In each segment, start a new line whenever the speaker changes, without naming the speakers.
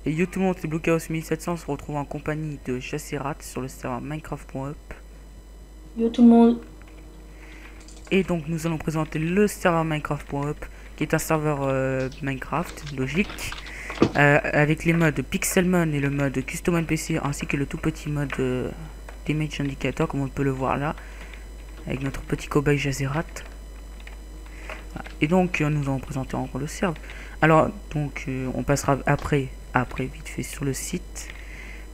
Et yo tout le monde, c'est BlueChaos1700, on se retrouve en compagnie de Jacerat sur le serveur Minecraft.up.
Yo tout le monde.
Et donc nous allons présenter le serveur Minecraft.up, qui est un serveur Minecraft, logique, avec les modes Pixelmon et le mode Custom NPC, ainsi que le tout petit mode Damage Indicator, comme on peut le voir là, avec notre petit cobaye Jacerat. Et donc nous allons présenter encore le serveur. Alors donc on passera après vite fait sur le site.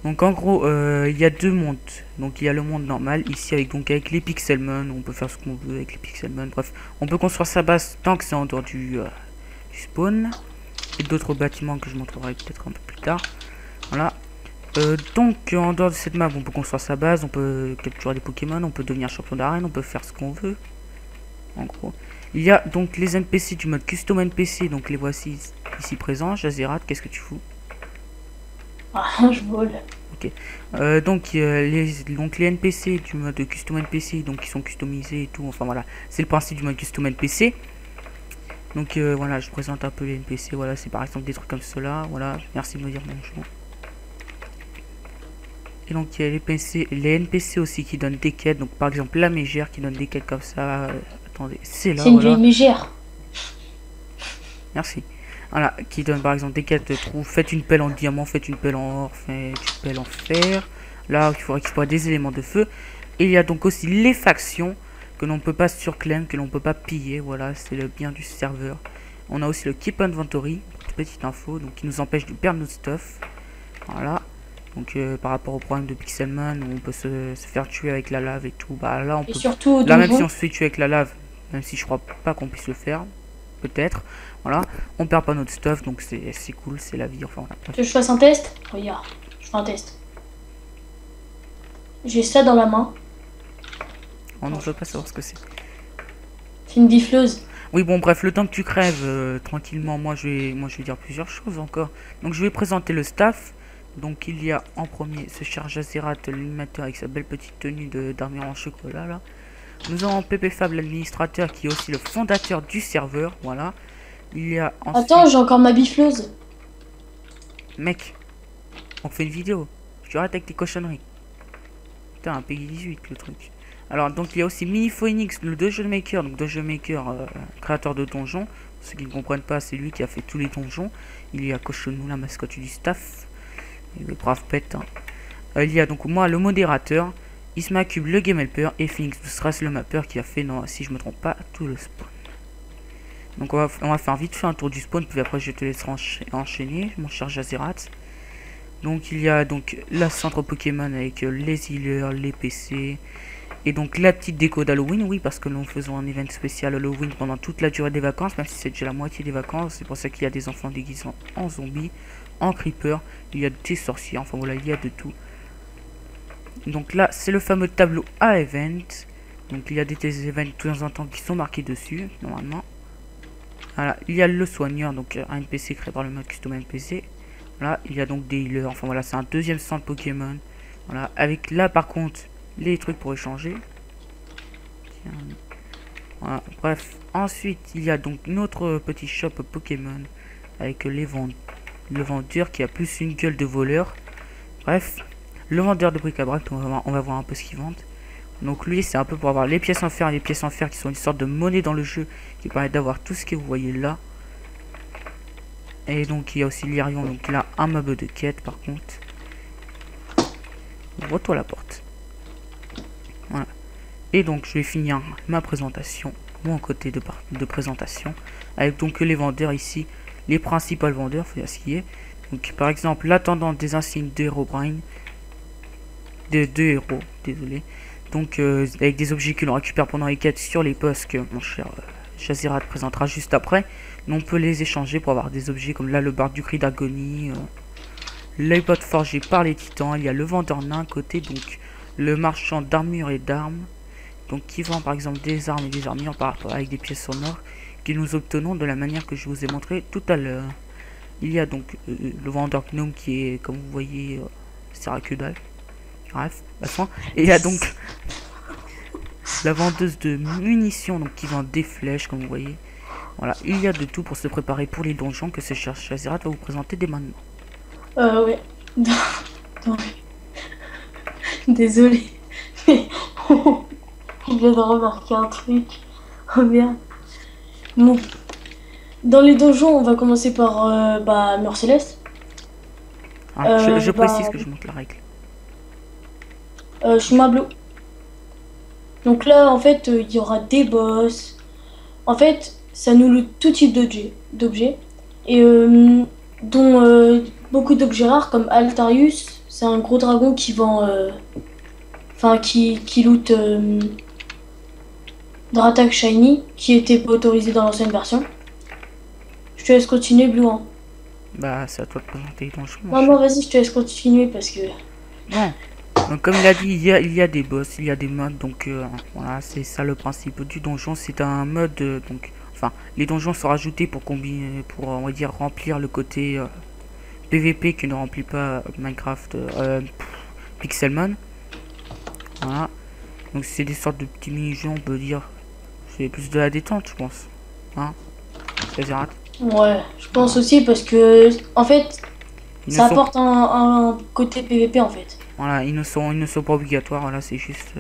Donc en gros il y a deux mondes. Donc il y a le monde normal ici avec les pixelmon, on peut faire ce qu'on veut avec les pixelmon. Bref, on peut construire sa base tant que c'est en dehors du spawn. Et d'autres bâtiments que je montrerai peut-être un peu plus tard. Voilà. Donc en dehors de cette map on peut construire sa base, on peut capturer des Pokémon, on peut devenir champion d'arène, on peut faire ce qu'on veut. En gros. Il y a donc les NPC du mode Custom NPC, donc les voici ici présents. Jacerat, qu'est-ce que tu fous?
Ah, je vole.
Ok. Donc les NPC du mode Custom NPC, donc qui sont customisés et tout, enfin voilà. C'est le principe du mode Custom NPC. Donc voilà, je présente un peu les NPC, voilà, c'est par exemple des trucs comme cela, voilà, merci de me dire bonjour. Et donc il y a les NPC aussi qui donnent des quêtes, donc par exemple la mégère qui donne des quêtes comme ça. Attendez, c'est là,
C'est une
voilà.
vieille mégère.
Merci. Voilà, qui donne par exemple des quêtes de trous. Faites une pelle en diamant, faites une pelle en or, faites une pelle en fer. Là, il faut récupérer des éléments de feu. Et il y a donc aussi les factions que l'on ne peut pas surclaim, que l'on ne peut pas piller. Voilà, c'est le bien du serveur. On a aussi le Keep Inventory, petite info, donc qui nous empêche de perdre notre stuff. Voilà. Donc par rapport au problème de Pixelmon, où on peut se faire tuer avec la lave et tout. Bah là, on
Et
peut.
surtout,
Là, même si
donjon.
on se fait tuer avec la lave, même si je crois pas qu'on puisse le faire, peut-être, voilà, on perd pas notre stuff, donc c'est cool, c'est la vie, enfin voilà.
Tu veux que je fasse un test? Regarde, je fais un test. J'ai ça dans la main.
On ne veut pas savoir ce que c'est.
C'est une bifleuse.
Oui, bon, bref, le temps que tu crèves tranquillement, moi je vais dire plusieurs choses encore. Donc je vais présenter le staff. Donc il y a en premier ce cher Jacerat, l'animateur avec sa belle petite tenue d'armure en chocolat là. Nous avons Pépé Fab, l'administrateur, qui est aussi le fondateur du serveur, voilà. Il y a ensuite...
Attends, j'ai encore ma bifleuse.
Mec, on fait une vidéo. Tu arrêtes avec tes cochonneries. Putain, un Peggy 18 le truc. Alors, donc il y a aussi Mini Phoenix, le Dungeon Maker. Donc, Dungeon Maker, créateur de donjons. Pour ceux qui ne comprennent pas, c'est lui qui a fait tous les donjons. Il y a Cochonou, la mascotte du staff. Et le brave pet. Hein. Il y a donc moi, le modérateur. Isma Cube, le Game Helper. Et Phoenix Stress, le mapper, qui a fait, non, si je me trompe pas, tout le spawn. Donc on va faire vite fait un tour du spawn, puis après je te laisserai enchaîner, mon cher Jacerat. Donc il y a donc la centre Pokémon avec les healers, les PC, et donc la petite déco d'Halloween, oui, parce que nous faisons un event spécial Halloween pendant toute la durée des vacances, même si c'est déjà la moitié des vacances. C'est pour ça qu'il y a des enfants déguisés en zombies, en creeper, il y a des sorciers, enfin voilà, il y a de tout. Donc là, c'est le fameux tableau à event. Donc il y a des events de temps en temps qui sont marqués dessus, normalement. Voilà, il y a le soigneur, donc un NPC créé par le mode Custom NPC. Voilà, il y a donc des healers, enfin voilà, c'est un deuxième centre Pokémon. Voilà, avec là par contre, les trucs pour échanger. Tiens. Voilà, bref, ensuite, il y a donc notre petit shop Pokémon avec le vendeur qui a plus une gueule de voleur. Bref, le vendeur de bric-à-brac, on va voir un peu ce qu'il vend. Donc lui c'est un peu pour avoir les pièces en fer et les pièces en fer qui sont une sorte de monnaie dans le jeu qui permet d'avoir tout ce que vous voyez là. Et donc il y a aussi l'Irion, donc là un meuble de quête par contre. Ouvre-toi la porte. Voilà. Et donc je vais finir ma présentation, mon côté de présentation, avec donc les vendeurs ici, les principaux vendeurs, faut dire ce qui est. Donc par exemple l'attendant des insignes de Herobrine, de héros, désolé. Donc avec des objets que l'on récupère pendant les quêtes sur les postes que mon cher Jacerat présentera juste après. Mais on peut les échanger pour avoir des objets comme là le bar du cri d'agonie, l'iPod forgé par les titans. Il y a le vendeur d'un côté, donc le marchand d'armure et d'armes. Donc qui vend par exemple des armes et des armures par rapport avec des pièces en or que nous obtenons de la manière que je vous ai montré tout à l'heure. Il y a donc le vendeur gnome qui est, comme vous voyez, sert à que dalle. Bref, passons. Et il y a donc la vendeuse de munitions, donc qui vend des flèches, comme vous voyez. Voilà, il y a de tout pour se préparer pour les donjons que ce cher Jacerat va vous présenter dès maintenant.
Ouais. Non, désolé. Mais je viens de remarquer un truc. Oh merde. Bon. Dans les donjons, on va commencer par Mur Céleste.
Hein, je précise
Bah,
que je monte la règle.
chemin bleu. Donc là, en fait, il y aura des boss. En fait, ça nous loot tout type d'objets. Et dont beaucoup d'objets rares comme Altarius. C'est un gros dragon qui vend. Enfin, qui loot Dratak Shiny, qui était pas autorisé dans l'ancienne version. Je te laisse continuer, Blue. Hein.
Bah, c'est à toi de présenter les donjons, mon
Non,
cher.
non, vas-y, je te laisse continuer parce que.
Non. Donc comme il a dit, il y a des boss, il y a des modes, donc voilà, c'est ça le principe du donjon. C'est un mode, donc, enfin, les donjons sont rajoutés pour combiner, pour on va dire remplir le côté PVP que ne remplit pas Minecraft Pixelmon. Voilà. Donc c'est des sortes de petits mini-jeux, on peut dire. C'est plus de la détente, je pense. Hein, Kazerat.
Ouais, je pense aussi parce que. En fait,
Ils ne
ça
sont,
apporte un côté PVP en fait.
voilà, ils ne sont pas obligatoires. Voilà, c'est juste.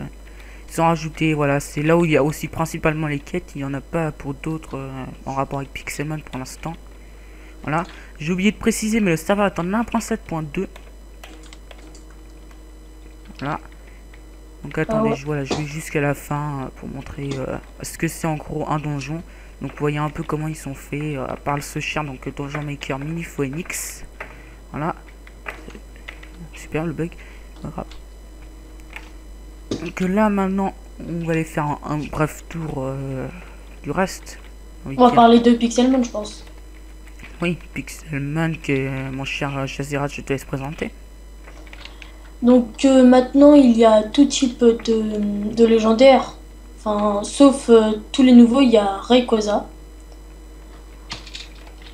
Ils ont rajouté, voilà, c'est là où il y a aussi principalement les quêtes. Il n'y en a pas pour d'autres en rapport avec Pixelmon pour l'instant. Voilà. J'ai oublié de préciser, mais le serveur est en 1.7.2. Voilà. Donc
Ah
attendez,
ouais.
je vais jusqu'à la fin pour montrer ce que c'est en gros un donjon. Donc vous voyez un peu comment ils sont faits par ce chien, donc Donjon Maker Mini Phoenix. Voilà. Super le bug. Pas grave. Donc là maintenant, on va aller faire un bref tour du reste. Oui,
On va parler de Pixelmon, je pense.
oui, Pixelmon, que mon cher Jazirat, je te laisse présenter.
Donc maintenant, il y a tout type de légendaires. Enfin, sauf tous les nouveaux, il y a Rayquaza,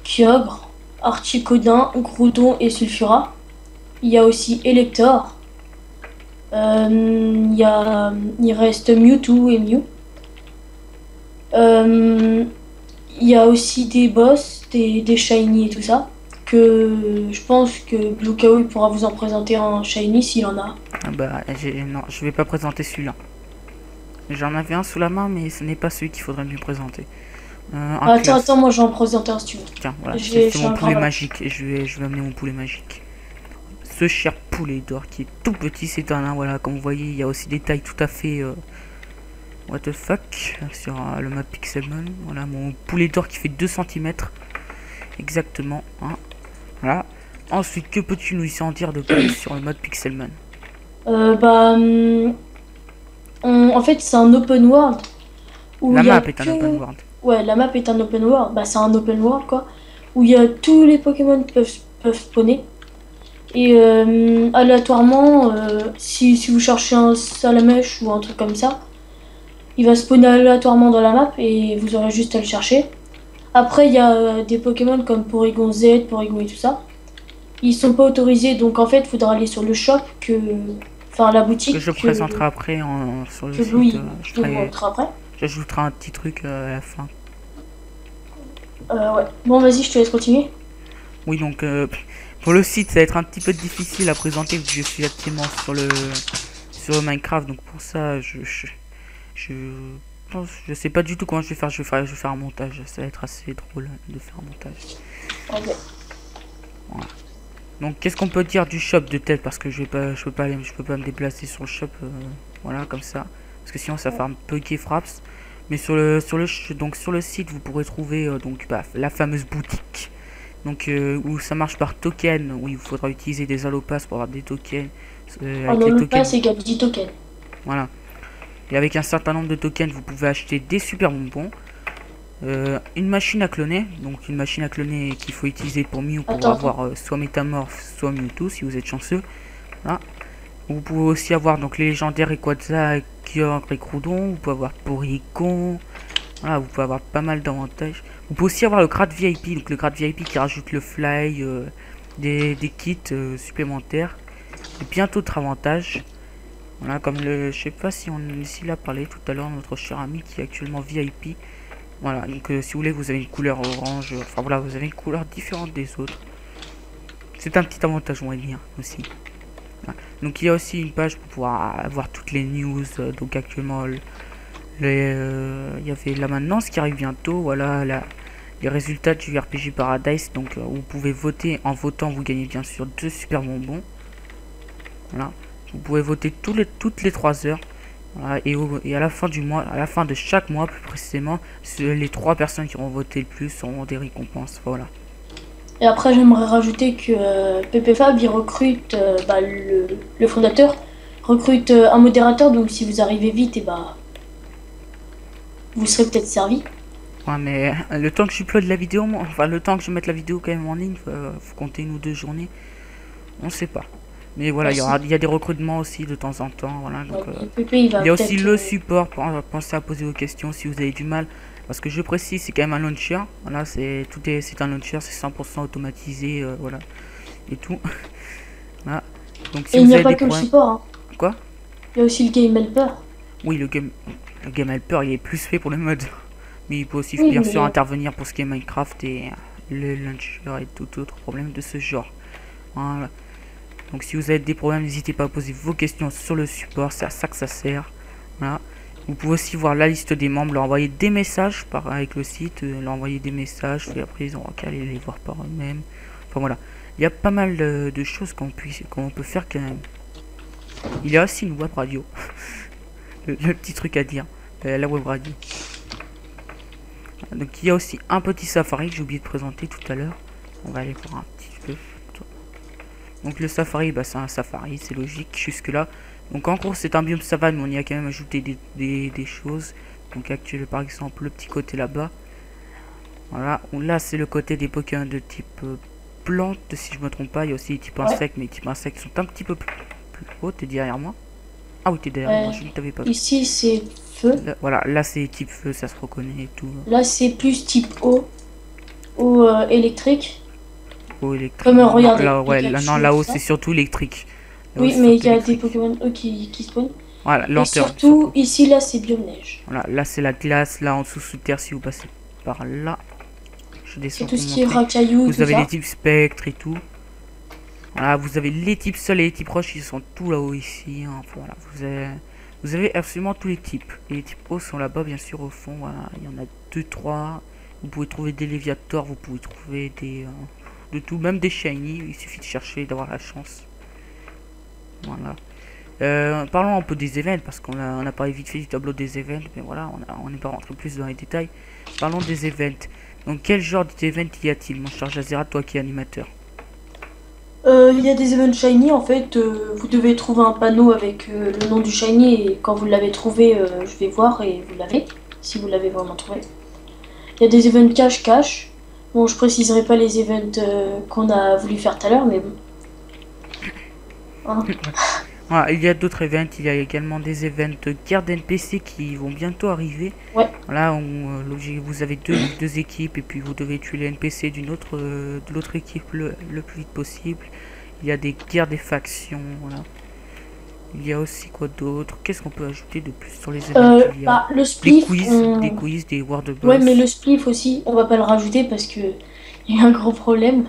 Kyogre, Articodin, Groudon et Sulfura. Il y a aussi Elector. Il reste Mewtwo et Mew. Euh, il y a aussi des boss, des shiny et tout ça. Que je pense que Blue Kao il pourra vous en présenter un shiny s'il en a.
Ah bah, non, je vais pas présenter celui-là. J'en avais un sous la main, mais ce n'est pas celui qu'il faudrait mieux présenter. Un
Attends,
classe.
attends, moi je vais en présenter un si tu veux.
Tiens, voilà,
J'ai
c'est
j'ai
mon
un
poulet
grave.
magique. Et je vais amener mon poulet magique. Ce cher poulet d'or qui est tout petit, c'est un nain. Voilà, comme vous voyez, il y a aussi des tailles tout à fait. What the fuck sur le mode Pixelmon. Voilà, mon poulet d'or qui fait 2 cm. Exactement. Hein. Voilà. Ensuite, que peux-tu nous en dire de plus sur le mode Pixelmon?
Bah, en fait, c'est un open world où
La
il y
map
a
est un
que.
open world.
Ouais, la map est un open world. Bah, c'est un open world quoi. Où il y a tous les Pokémon peuvent spawner. Et aléatoirement, si vous cherchez un Salamèche ou un truc comme ça, il va spawner aléatoirement dans la map et vous aurez juste à le chercher. Après, il y a des Pokémon comme Porygon Z, Porygon et tout ça. Ils sont pas autorisés, donc en fait, il faudra aller sur le shop enfin la
Que
boutique
je présenterai après sur le
que
site.
Louis vous montrera après.
J'ajouterai un petit truc à la fin.
Ouais. Bon, vas-y, je te laisse continuer.
Oui, donc pour le site, ça va être un petit peu difficile à présenter vu que je suis actuellement sur le Minecraft. Donc pour ça, je, je sais pas du tout comment je vais faire. Je vais faire un montage. Ça va être assez drôle de faire un montage.
Ok.
Voilà. Donc qu'est-ce qu'on peut dire du shop de tête parce que je peux pas me déplacer sur le shop, voilà comme ça. Parce que sinon ça fait un peu qui fraps. Mais donc sur le site, vous pourrez trouver donc la fameuse boutique. Donc où ça marche par token, où il vous faudra utiliser des allopass pour avoir des tokens.
En
Avec les
Olopa,
tokens,
c'est Gabdi Token.
voilà. Et avec un certain nombre de tokens, vous pouvez acheter des super bonbons. Une machine à cloner, donc une machine à cloner qu'il faut utiliser pour Mew pour
Attends,
avoir soit Métamorphe, soit Mewtwo si vous êtes chanceux. Voilà. Vous pouvez aussi avoir donc les légendaires Rayquaza, Kyogre et Groudon. Vous pouvez avoir Porygon. Voilà, vous pouvez avoir pas mal d'avantages. Vous pouvez aussi avoir le grade VIP, donc le grade VIP qui rajoute le fly, des kits supplémentaires et bien d'autres avantages. Voilà, comme je sais pas si s'il a parlé tout à l'heure, notre cher ami qui est actuellement VIP. Voilà, donc si vous voulez, vous avez une couleur orange, enfin voilà, vous avez une couleur différente des autres. C'est un petit avantage, on va dire, aussi. Voilà. Donc il y a aussi une page pour pouvoir avoir toutes les news. Donc actuellement, il y avait la maintenance qui arrive bientôt. Voilà, les résultats du RPG Paradise. Donc vous pouvez voter. En votant, vous gagnez bien sûr 2 super bonbons. Voilà. Vous pouvez voter toutes les 3 heures. Voilà. Et à la fin du mois, à la fin de chaque mois plus précisément, les 3 personnes qui auront voté le plus auront des récompenses. Voilà.
Et après, j'aimerais rajouter que Pepe Fab, il recrute, le fondateur, recrute un modérateur. Donc si vous arrivez vite, et vous serez peut-être servi.
Ouais, mais le temps que je upload la vidéo, enfin le temps que je mette la vidéo quand même en ligne, faut compter 1 ou 2 journées. On sait pas. Mais voilà, il y a des recrutements aussi de temps en temps. Voilà, donc,
Pepe, il
y a aussi le support pour penser à poser vos questions si vous avez du mal. Parce que je précise, c'est quand même un launcher. Voilà, c'est un launcher, c'est 100% automatisé, voilà, et tout. Voilà. Donc si
et il
vous
n'y a
avez
pas
des
que le
problèmes,
support. Hein.
quoi?
Il y a aussi le Game Helper.
Oui, le game helper, il est plus fait pour le mode. Mais il peut aussi
Oui,
bien
mais
sûr intervenir pour ce qui est Minecraft et le launcher et tout autre problème de ce genre. Voilà. Donc si vous avez des problèmes, n'hésitez pas à poser vos questions sur le support, c'est à ça que ça sert. Voilà. Vous pouvez aussi voir la liste des membres, leur envoyer des messages avec le site, leur envoyer des messages, et après ils auront qu'à aller les voir par eux-mêmes. Enfin voilà, il y a pas mal de choses qu'on peut faire quand même. Il y a aussi une web radio, le petit truc à dire, la web radio. Donc il y a aussi un petit safari que j'ai oublié de présenter tout à l'heure. On va aller voir un petit peu. Donc le safari, c'est un safari, c'est logique jusque là. Donc en gros c'est un biome savane, mais on y a quand même ajouté des choses. Donc actuellement par exemple le petit côté là-bas. Voilà, là c'est le côté des Pokémon de type plante, si je me trompe pas. Il y a aussi les types insectes, mais les types insectes sont un petit peu plus hauts. T'es derrière moi? Ah oui, t'es derrière moi, je ne t'avais pas vu.
Ici c'est feu.
Là, voilà, là c'est type feu, ça se reconnaît et tout.
Là c'est plus type eau. Eau électrique.
Eau électrique.
Comme regardez.
Là, ouais, non, là-haut c'est surtout électrique.
Oui, mais il y a des Pokémon qui spawnent.
Voilà, lenteur.
Et surtout, ici, là, c'est biome neige.
Voilà, là c'est la glace, là en dessous sous terre si vous passez par là. Je descends.
C'est tout ce qui est racaillou.
Vous avez les types spectres et tout. Voilà, vous avez les types sols et les types roches, ils sont tout là-haut ici. Hein. Voilà, vous avez absolument tous les types. Et les types eau sont là-bas, bien sûr, au fond. Voilà, il y en a 2, 3. Vous pouvez trouver des Léviators, vous pouvez trouver des de tout, même des shiny. Il suffit de chercher, d'avoir la chance. Voilà. Parlons un peu des events parce qu'on a parlé vite fait du tableau des events, mais voilà, on n'est pas rentré plus dans les détails. Parlons des events. Donc quel genre d'event y a-t-il, mon cher Jazera, toi qui es animateur?
Il y a des events shiny en fait. Vous devez trouver un panneau avec le nom du shiny et quand vous l'avez trouvé, je vais voir et vous l'avez, si vous l'avez vraiment trouvé. Il y a des events cache-cache. Bon, je préciserai pas les events qu'on a voulu faire tout à l'heure, mais bon. Hein.
Voilà, il y a d'autres events, il y a également des events guerre d'NPC qui vont bientôt arriver.
Ouais.
Voilà, vous avez deux équipes et puis vous devez tuer les NPC de l'autre équipe le plus vite possible. Il y a des guerres des factions, voilà. Il y a aussi quoi d'autre? Qu'est-ce qu'on peut ajouter de plus sur les événements? Il y a
le spliff,
des quiz, des World of Boss.
Ouais, mais le spliff aussi, on va pas le rajouter parce que il y a un gros problème.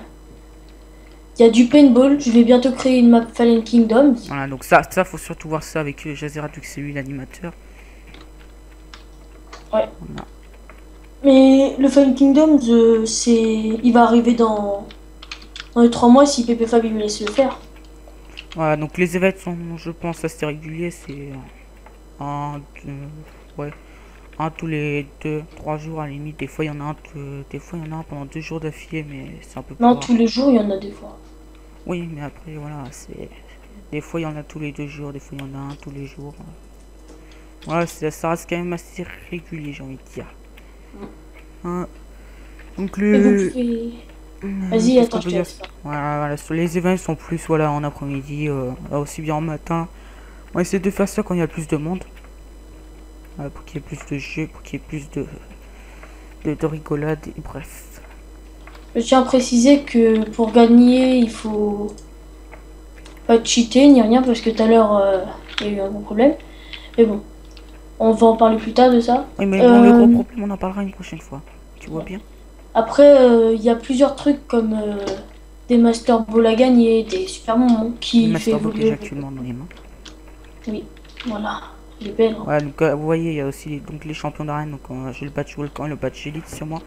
Il y a du paintball, je vais bientôt créer une map Fallen Kingdoms.
Voilà, donc ça faut surtout voir ça avec Jazera, vu que c'est lui l'animateur.
Ouais. Voilà. Mais le Fallen Kingdoms, il va arriver dans les 3 mois si Pepe Fab me laisse le faire.
Voilà, donc les événements sont, je pense, assez réguliers. C'est un tous les 2-3 jours à la limite. Des fois, il y en a un pendant 2 jours d'affilée, mais c'est un peu plus
Non,
rare.
tous les jours, il y en a des fois.
Oui, mais après, voilà, c'est... Des fois, il y en a tous les 2 jours, des fois, il y en a un tous les jours. Voilà, ça reste quand même assez régulier, j'ai envie de dire. Hein. Donc
Vas-y, attends, je te laisse.
Voilà, sur les événements sont plus en après-midi, aussi bien en matin. On va essayer de faire ça quand il y a plus de monde. Pour qu'il y ait plus de jeux, pour qu'il y ait plus de rigolade, et bref.
Je tiens à préciser que pour gagner, il faut pas cheater ni rien parce que tout à l'heure, il y a eu un gros problème. Mais bon, on va en parler plus tard de ça.
Oui, mais bon, le gros problème, on en parlera une prochaine fois. Tu vois bien.
Après, il y a plusieurs trucs comme des Master Ball à gagner, des super moments qui fait
Master Ball que j'ai
évoluer.
actuellement dans les mains.
Oui, voilà. Elle est belle. Hein.
Ouais, donc vous voyez, il y a aussi donc les champions d'arène. Donc j'ai le badge Volcan et le badge Elite sur moi.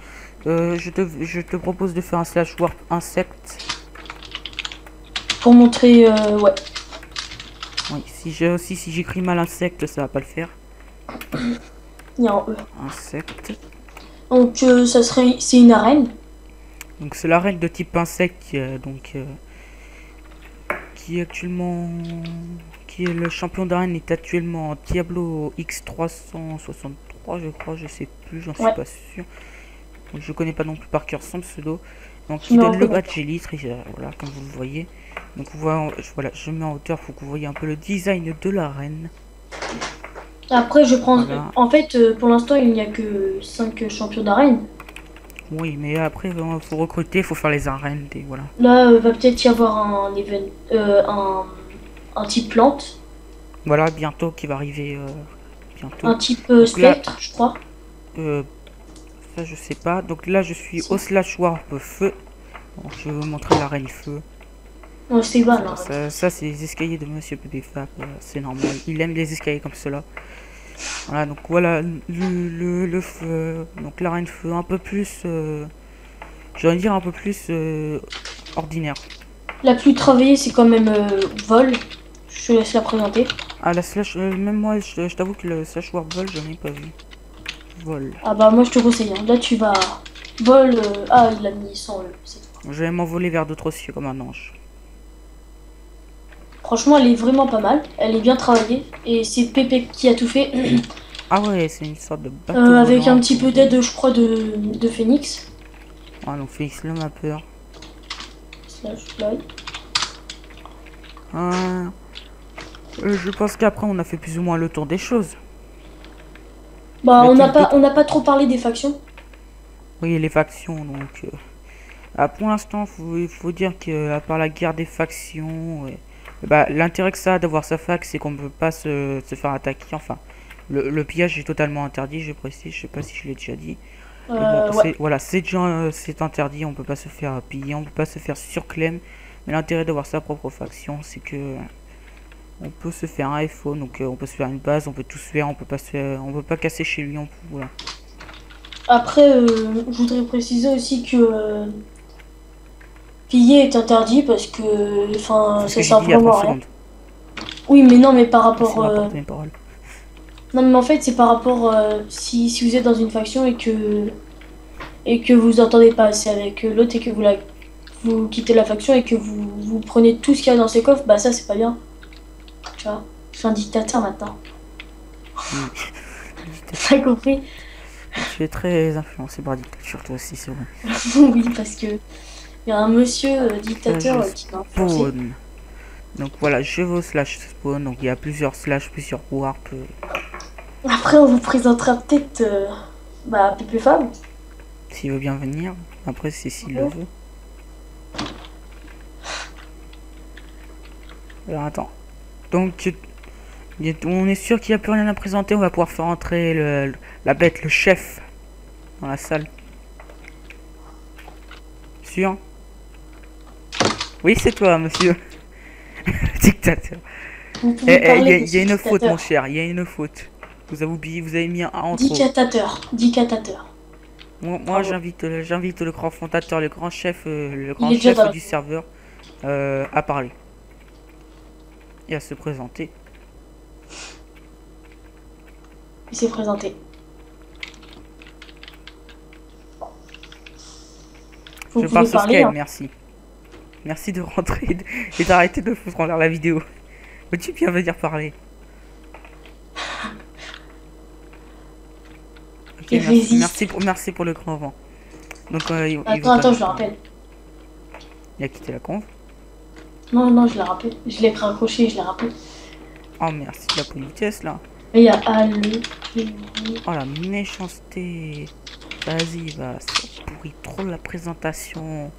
Je te propose de faire un slash warp insect.
Pour montrer, ouais.
Oui, si j'écris mal insecte, ça va pas le faire.
Il y a un E.
Insecte.
Donc c'est une arène.
Donc c'est l'arène de type insecte qui est actuellement, qui est le champion d'arène est actuellement en Diablo X363 je crois, je sais plus, j'en suis
Ouais.
pas sûr. Donc je connais pas non plus par cœur son pseudo. Donc
Je
qui
me
donne le
reconnais.
badge Elite, voilà comme vous le voyez. Donc voilà, je mets en hauteur pour que vous voyez un peu le design de l'arène.
Après, je prends.
Voilà.
En fait, pour l'instant, il n'y a que 5 champions d'arène.
Oui, mais après faut recruter, faut faire les arènes, et voilà.
Là, va peut-être y avoir un event, un type plante,
Voilà, bientôt qui va arriver bientôt.
un type
Donc là,
spectre, je crois.
ça je sais pas. Donc là je suis au slash warp feu. Donc, je vais vous montrer l'arène feu.
Non, c'est bas là.
Ça c'est les escaliers de Monsieur PPFap. C'est normal. Il aime les escaliers comme cela. Voilà, donc voilà le feu. Donc l'arène feu un peu plus. J'allais dire un peu plus ordinaire.
La plus travaillée, c'est quand même vol. Je te laisse la présenter.
Ah la slash. Même moi je t'avoue que le slash warp vol j'en ai pas vu. Vol.
Ah bah moi je te conseille. Hein. Là tu vas vol. Ah il a mis 100 E. C'est tout.
Je vais m'envoler vers d'autres cieux comme un ange.
Franchement, elle est vraiment pas mal. Elle est bien travaillée et c'est Pépé qui a tout fait.
Ah ouais, c'est une sorte de bateau
Avec
volant.
un petit peu d'aide, je crois, de Phoenix.
Ah donc Félix le m'a peur.
Slash fly.
Je pense qu'après on a fait plus ou moins le tour des choses.
Bah
Le type
on n'a pas trop parlé des factions.
Oui, les factions donc. Pour l'instant, il faut dire que à part la guerre des factions, bah, l'intérêt que ça a d'avoir sa fac, c'est qu'on ne peut pas se faire attaquer. Enfin, le pillage est totalement interdit, je précise. Je sais pas si je l'ai déjà dit. Mais bon,
Ouais.
voilà, c'est interdit. On peut pas se faire piller, on peut pas se faire surclaim. Mais l'intérêt d'avoir sa propre faction, c'est que on peut se faire un FO, donc on peut se faire une base, on peut tout se faire, on peut pas casser chez lui, voilà.
Après, je voudrais préciser aussi que piller est interdit parce que, enfin,
C'est ce
ça
que j'ai
sert
dit il y a
vraiment
30
à rien.
secondes.
Oui, mais non, mais par
C'est
rapport.
n'importe mes paroles.
Non, mais en fait, c'est par rapport si vous êtes dans une faction et que vous entendez pas assez avec l'autre et que vous quittez la faction et que vous prenez tout ce qu'il y a dans ses coffres, bah ça c'est pas bien. Tu vois, je suis un dictateur maintenant. T'as compris?
Tu es très influencé par la dictature, toi aussi, c'est vrai.
Oui, parce que il y a un monsieur dictateur
Je
qui m'a influencé.
spawn. Donc voilà, je vais au slash spawn. Donc il y a plusieurs slash, plusieurs warp.
Après, on vous présentera peut-être bah, Pépé Fab.
S'il veut bien venir. Après, c'est s'il le veut. Alors attends. Donc on est sûr qu'il n'y a plus rien à présenter. On va pouvoir faire entrer la bête, le chef, dans la salle. Sûr? Oui, c'est toi, monsieur. Dictateur.
Vous pouvez parler de
Il y a une faute,
dictateur.
mon cher. Il y a une faute. Vous avez oublié, vous avez mis un A en trop.
Dictateur.
Moi
Bravo.
j'invite le grand fondateur, le grand chef
Il est déjà dans la-
du serveur à parler et à se présenter.
Il s'est présenté. Vous
Je
pouvez
parle sur
parler.
Skype,
Hein.
merci. Merci de rentrer et d'arrêter de foutre en l'air la vidéo. Peux-tu bien venir parler? Ok,
Il résiste.
merci pour le grand vent. Donc il
Attends,
veut pas
attends,
nous
je le
parler.
rappelle.
Il a quitté la conf.
Non, non, je l'ai rappelé. Je l'ai raccroché, je l'ai rappelé.
Oh merci de la politesse là.
Et il y a Allo.
Oh la méchanceté. Vas-y, va, ça pourrit trop la présentation.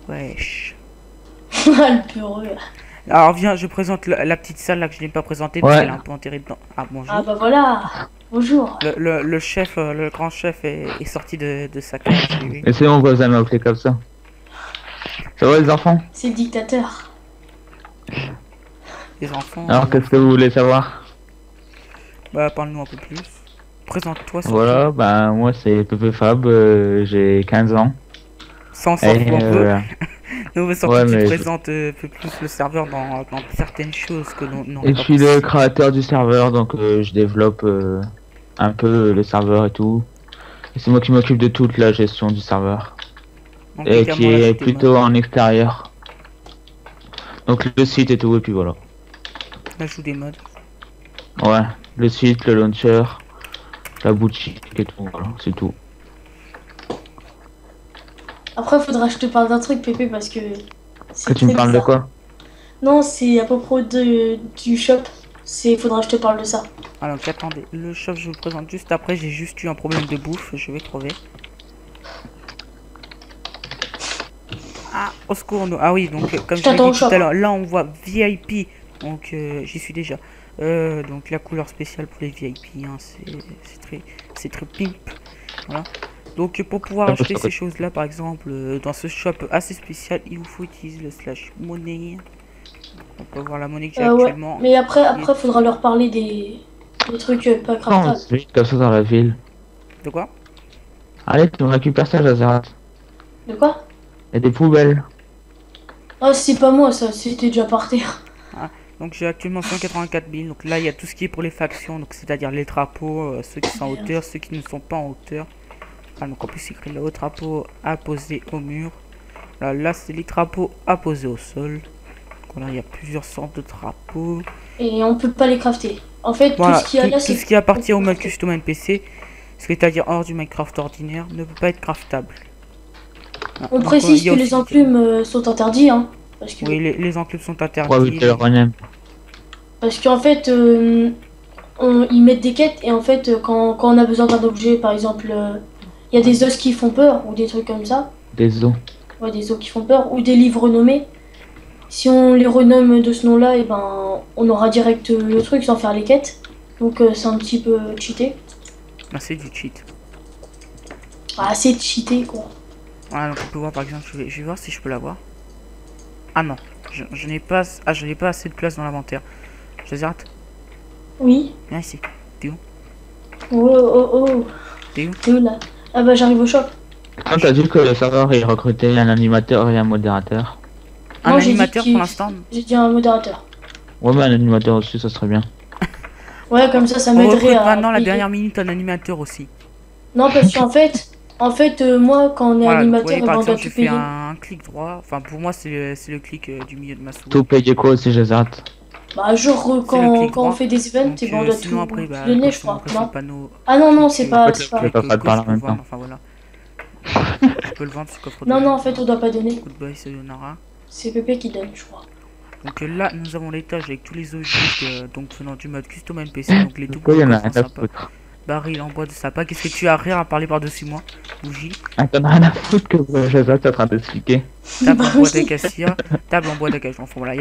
Wesh.
Le peureux.
Alors viens, je présente la petite salle là que je n'ai pas présentée parce
Ouais.
qu'elle est un peu enterrée dedans. Ah bonjour.
Ah bah voilà. Bonjour.
Le chef, le grand chef est sorti de sa cage. j'ai vu.
Et c'est mon voisin m'a appelé comme ça. Ça va les enfants?
C'est le dictateur.
Les enfants.
Alors qu'est-ce que vous voulez savoir?
Bah, parle-nous un peu plus. Présente-toi surtout.
Voilà, bah moi c'est Pepe Fab, j'ai 15 ans.
Sans
Et,
un peu. Nous, surtout
ouais,
que tu
mais
présentes un peu plus le serveur dans certaines choses que l'on
et je
pas
suis le
possible.
créateur du serveur, donc je développe un peu le serveur et tout. Et c'est moi qui m'occupe de toute la gestion du serveur.
Donc,
Et qui
également
est
l'ajout des
plutôt
mods.
en extérieur. Donc le site et tout, et puis voilà.
L'ajout des mods.
Ouais, le site, le launcher, la boutique et tout, voilà, c'est tout.
Après, faudra que je te parle d'un truc, Pépé, parce que
Que
c'est
tu me
très
parles de
bizarre.
quoi?
Non, c'est à propos du shop. Faudra que je te parle de ça.
Alors, attendez, le shop, je vous le présente juste après. J'ai juste eu un problème de bouffe, je vais crever. Ah, au secours, ah oui, donc comme
Je
je l'ai
t'attends au
dit tout
shop.
à l'heure, là on voit VIP, donc j'y suis déjà. Donc la couleur spéciale pour les VIP, hein, c'est très pimp, voilà. Donc pour pouvoir acheter ces choses-là, par exemple, dans ce shop assez spécial, il vous faut utiliser le slash monnaie. On peut voir la monnaie que j'ai
Ouais.
actuellement.
Mais après, faudra leur parler des trucs pas
Non,
craftables.
c'est juste comme ça dans la ville.
De quoi?
Allez, tu me récupères ça, Jazerat.
De quoi?
Il y a des poubelles.
Ah, c'est pas moi, ça. C'était déjà par terre.
Donc j'ai actuellement 184 000, donc là il y a tout ce qui est pour les factions, donc c'est-à-dire les drapeaux, ceux qui sont en hauteur, ceux qui ne sont pas en hauteur. Ah, donc en plus écrit le haut drapeau à poser au mur. Là c'est les drapeaux à poser au sol. Donc là il y a plusieurs sortes de drapeaux.
Et on peut pas les crafter. En fait,
Voilà,
tout ce qu'il y a là,
tout
c'est...
ce qui appartient au mode custom NPC, c'est-à-dire hors du Minecraft ordinaire, ne peut pas être craftable. Ah,
On
donc,
précise
il y a
que
aussi
les enclumes sont interdits, hein. Parce que...
Oui, les enclumes sont
Ouais,
interdits.
le Ronem.
Parce qu'en fait, ils mettent des quêtes et en fait, quand on a besoin d'un objet, par exemple, il y a des os qui font peur ou des trucs comme ça.
Des os.
Ouais, des os qui font peur ou des livres renommés. Si on les renomme de ce nom-là, et ben, on aura direct le truc sans faire les quêtes. Donc c'est un petit peu cheaté.
Ah, c'est du cheat.
Ah, c'est cheaté quoi.
Voilà, donc on peut voir par exemple, je vais voir si je peux l'avoir. Ah non, je n'ai pas, je n'ai pas assez de place dans l'inventaire. Je les rate.
Oui.
Viens ici.
Oh oh oh.
T'es où?
T'es où là? Ah bah j'arrive au shop.
Quand t'as dit que le serveur il recrutait un animateur et un modérateur.
Un
Non, j'ai dit
animateur
qu'il-
pour l'instant.
J'ai dit un modérateur.
Ouais, mais un animateur aussi, ça serait bien.
Ouais, comme ça
On
m'aiderait
recrute
à...
maintenant la
payer.
dernière minute un animateur aussi.
Non, parce qu'en fait, moi, quand on est
Voilà, donc, vous
animateur,
voyez,
eh ben,
par
on doit
exemple, j'ai
tout
fait
payer.
un clic droit. Enfin, pour moi, c'est le clic du milieu de ma souris.
Tout payer quoi aussi, Jazerat?
Bah, genre,
C'est le
quand
clic
on
droit.
fait des events,
Donc,
eh ben, on doit
sinon
tout,
après,
tout
bah,
donner,
quand
je
je te
crois.
montrerai sur
Non.
le panneau.
Ah non, non, c'est pas...
Ouais,
c'est pas...
je peux pas te parler en même temps.
Enfin voilà. Je peux le vendre ce coffre de
Non,
jeu.
non, en fait, on doit pas donner.
Goodbye, c'est Nara.
C'est Pépé qui donne, je crois.
Donc là, nous avons l'étage avec tous les objets donc venant du mode custom NPC. Donc les
Pourquoi il y en
doubles
a
coffres
rien à
sympas.
foutre?
Baril en bois de sapin. Qu'est-ce que tu as rien à parler par-dessus moi? Bougie.
Ah, t'en as rien à foutre que Jazerat est en train d'expliquer.
Table
Bah
en bois
oui.
d'acacia. Table en bois d'acacia. Enfin voilà, il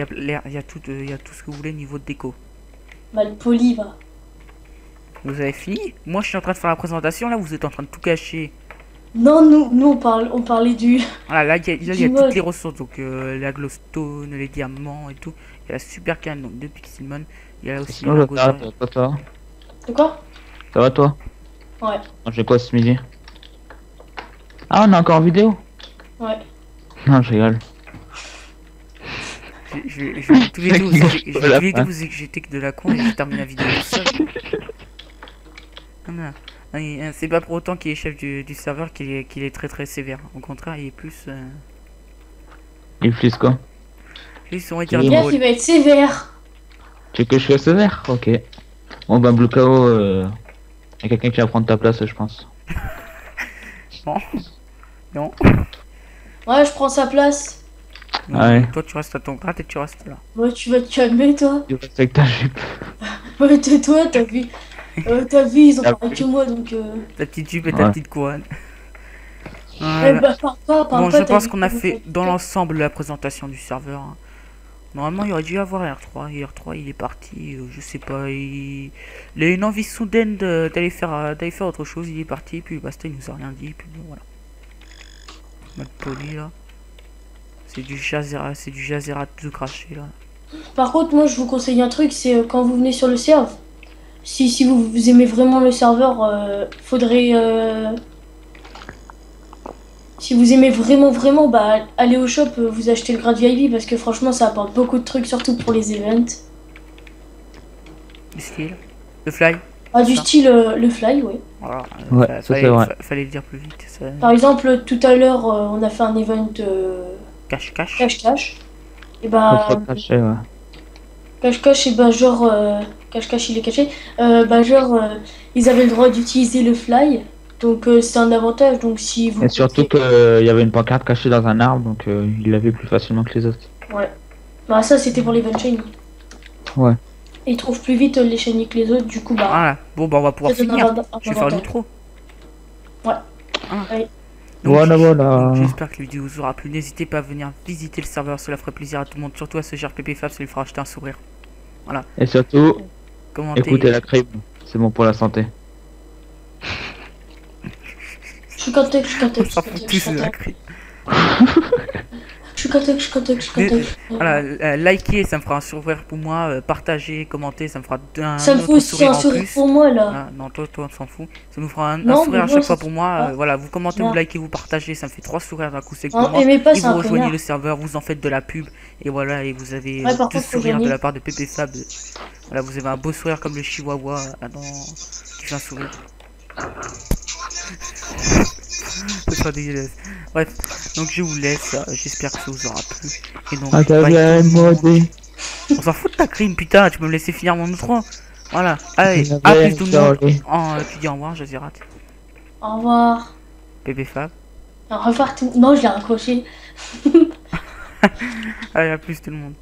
y a tout ce que vous voulez niveau de déco.
Mal poli, va.
Vous avez fini? Moi je suis en train de faire la présentation, là vous êtes en train de tout cacher.
Non, nous on parlait du...
Voilà, là il y a
Du mode.
toutes les ressources, donc la glowstone, les diamants et tout. Il y a la super canne, donc de Pixelmon. Il y a aussi
Sinon,
la
Jazerat,
gozaille.
ça va?
De quoi?
Ça va toi?
Ouais,
J'ai quoi ce midi? Ah, on est encore en vidéo?
ouais.
Non, je rigole.
Je vais tous les deux vous éjecter- je vais
Voilà.
tous les deux vous éjecter que de la con et je termine la vidéo tout seul. Non, non, c'est pas pour autant qu'il est chef du serveur qu'il est très très sévère. Au contraire, il est plus.
Il flisse quoi?
Lui, on va dire
Oui.
Bien
drôle.
qu'il va être sévère.
Tu veux que je sois sévère? Ok. Bon, bah, Blue KO, y a quelqu'un qui va prendre ta place, je pense.
Non.
Ouais, je prends sa place.
Non,
Ouais.
toi tu restes à ton grade et tu restes là.
Ouais, tu vas te calmer, toi.
Tu restes avec ta jupe.
Ouais, tais-toi, t'as vu. Ils ont
Ah,
pareil que moi, donc...
Ta petite jupe et ta
Ouais.
petite couronne.
Eh
Voilà.
bah, parle pas,
Bon,
t'as
je pense
vu
qu'on a
comment
fait
ça-
dans l'ensemble la présentation du serveur. Hein. Normalement, il aurait dû y avoir R3. Et R3, il est parti. Je sais pas. Il a une envie soudaine d'aller faire autre chose. Il est parti. Puis basta, il nous a rien dit. Puis bon, voilà. Mode poli là. C'est du Jazera tout craché là.
Par contre, moi, je vous conseille un truc, c'est quand vous venez sur le serve, si vous aimez vraiment le serveur, faudrait... si vous aimez vraiment, bah, allez au shop, vous achetez le grade VIP, parce que franchement, ça apporte beaucoup de trucs, surtout pour les events.
Du style. Le fly.
Ah, du
Ça.
style le fly, oui.
Voilà.
Ouais, ça, c'est vrai.
Fallait le dire plus vite. Ça...
Par exemple, tout à l'heure, on a fait un event
Cache-cache.
cache-cache. Et
Faut
bah,
cacher, ouais.
cache-cache, et bah, genre, cache-cache, il est caché. Bah, genre, ils avaient le droit d'utiliser le fly. Donc, c'est un avantage. Donc, si vous.
Et surtout qu'il y avait une pancarte cachée dans un arbre, donc il l'avait plus facilement que les autres.
Ouais. Bah, ça, c'était pour l'event shiny.
Ouais.
Et ils trouvent plus vite les shiny que les autres. Du coup, bah.
Voilà. Bon, bah, on va pouvoir
ça donne
finir.
un
Je vais faire
avantage.
l'outro.
Ouais.
Ah.
Ouais.
Donc,
Voilà, voilà.
donc, j'espère que la vidéo vous aura plu. N'hésitez pas à venir visiter le serveur, cela ferait plaisir à tout le monde, surtout à ce cher Pépé Fab, ça lui fera acheter un sourire.
Et surtout,
Commentez.
écoutez la crème, c'est bon pour la santé.
Je suis content, je suis content,
On
je suis
s'en
content,
fout
je suis
tous de la
content.
cri.
Je suis content, je suis content, je suis content.
Voilà, likez, ça me fera un sourire pour moi. Partagez, commentez, ça me fera un
Ça me fait
autre
aussi
sourire
un
en
sourire
plus.
pour moi là.
Ah, non, toi, on s'en fout. Ça nous fera un
Non,
sourire à
mais
chaque
moi,
fois
ça
pour
fait
moi.
pas.
Voilà, vous commentez,
Non.
vous likez, vous partagez, ça me fait 3 sourires d'un coup sec
Hein,
pour moi.
aimez pas,
Et
c'est
vous
un
rejoignez
connard.
le serveur, vous en faites de la pub. Et voilà, et vous avez
Ouais, par
12
contre, faut
sourires de
gagner.
la part de Pépé Fab. Voilà, vous avez un beau sourire comme le chihuahua qui fait un sourire. C'est pas dégueulasse. Bref, donc je vous laisse. J'espère que ça vous aura plu. Et donc,
Ah, t'as
bye
bien
tout le monde.
modé.
On s'en fout de ta crime, putain, tu peux me laisser finir mon outro. Voilà, allez,
Il
à
avait
plus tout le monde.
parlé.
Tu dis au revoir, Jazirat.
Au revoir.
Bébé Fab.
Au revoir tout. Non, je l'ai raccroché.
Allez, à plus tout le monde.